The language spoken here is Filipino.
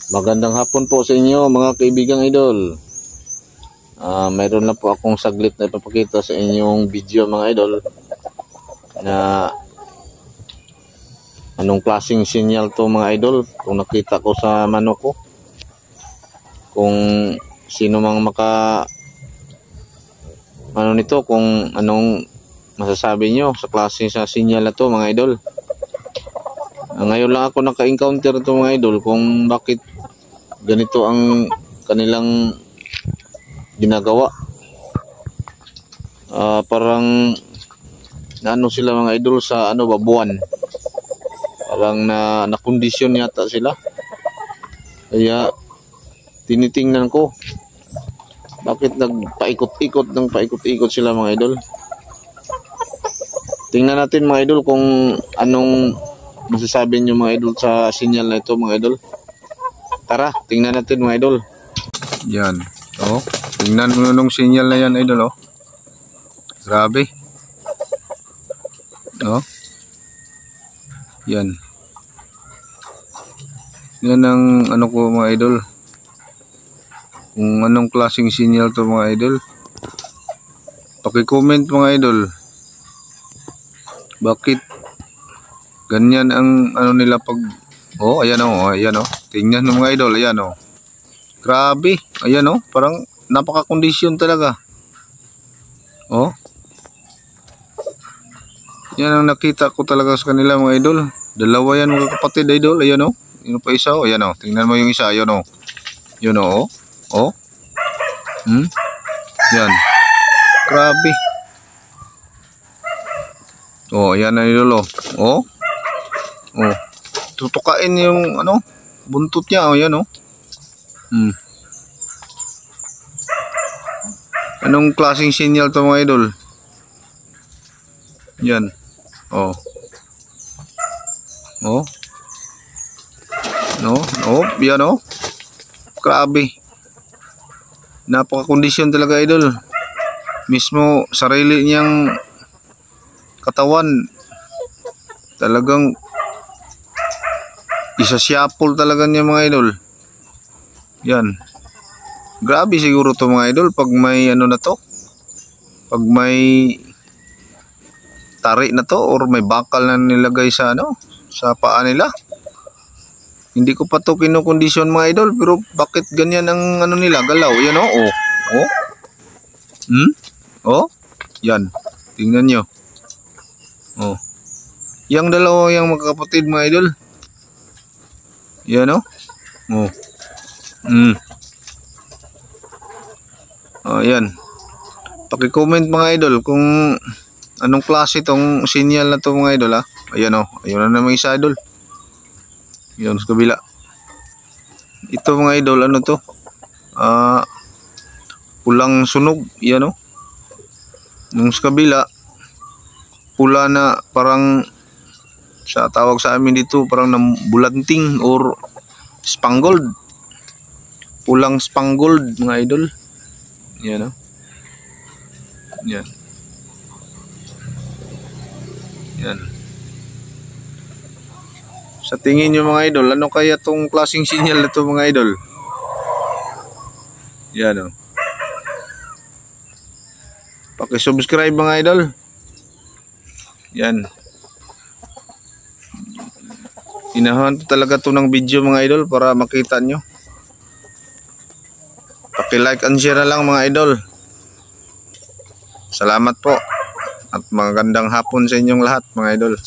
Magandang hapon po sa inyo mga kaibigang idol. Mayroon lang po akong saglit na ipapakita sa inyong video mga idol na anong klaseng sinyal to mga idol. Kung nakita ko sa manok ko, kung sino mang nito, kung anong masasabi nyo sa klase sa sinyal na to mga idol. Ngayon lang ako naka-encounter to mga idol kung bakit ganito ang kanilang ginagawa. Parang naano sila mga idol sa babuan. Parang na-kondisyon yata sila. Kaya tinitingnan ko bakit paikot-ikot sila mga idol. Tingnan natin mga idol kung anong masasabi nyo mga idol sa sinyal na ito mga idol. Tara, tingnan natin mga idol. Yan. Oh, tingnan mo nung sinyal na yan idol oh. Grabe. Oh. Yan. Yan ang ano ko mga idol. Kung anong klaseng sinyal to mga idol. Paki-comment mga idol. Bakit ganyan ang ano nila pag ayan oh. Tingnan mo mga idol, ayan oh. Grabe, ayan oh, parang napaka-kondisyon talaga. Oh. Yan ang nakita ko talaga sa kanila mga idol. Dalawa yan mga kapatid idol, ayan oh. Yun pa isa oh, ayan oh. Tingnan mo yung isa, ayan oh. Yun oh. Oh. Yan. Grabe. Oh, ayan na idol oh. Oh. Oh. Tutukain yung buntot niya oh, yan oh. Anong klaseng sinyal to mga idol? Yan. Oh. Oh. No, yan oh. Grabe. Napaka-kondisyon talaga idol. Mismo sarili niyang katawan talagang isa-siyapol talaga niya mga idol. Yan. Grabe siguro to mga idol pag may pag may tari na to or may bakal na nilagay sa sa paa nila. Hindi ko pa to kinokondisyon mga idol, pero bakit ganyan ang nila galaw? Yan oh. Oh. Oh. Yan. Tingnan nyo. Oh. Yang dalawa yang magkapatid mga idol. Yan oh. Oh. Oh, yan. Paki-comment mga idol kung anong klase tong sinyal na to mga idol ha. Ayan oh. Ayun na naman isa idol. Yan sa kabila. Ito mga idol ano to? Pulang sunog. Yan oh. Nung sa kabila pula na parang sa tawag sa amin dito parang bulanting or spangled. Pulang spangled mga idol. Yan oh. Yan. Yan. Sa tingin nyo mga idol, ano kaya tong klaseng sinyal na to mga idol? Yan oh. Paki-subscribe mga idol. Yan. Inahan talaga to ng video mga idol para makita nyo. Paki-like and share na lang mga idol. Salamat po. At magandang hapon sa inyong lahat mga idol.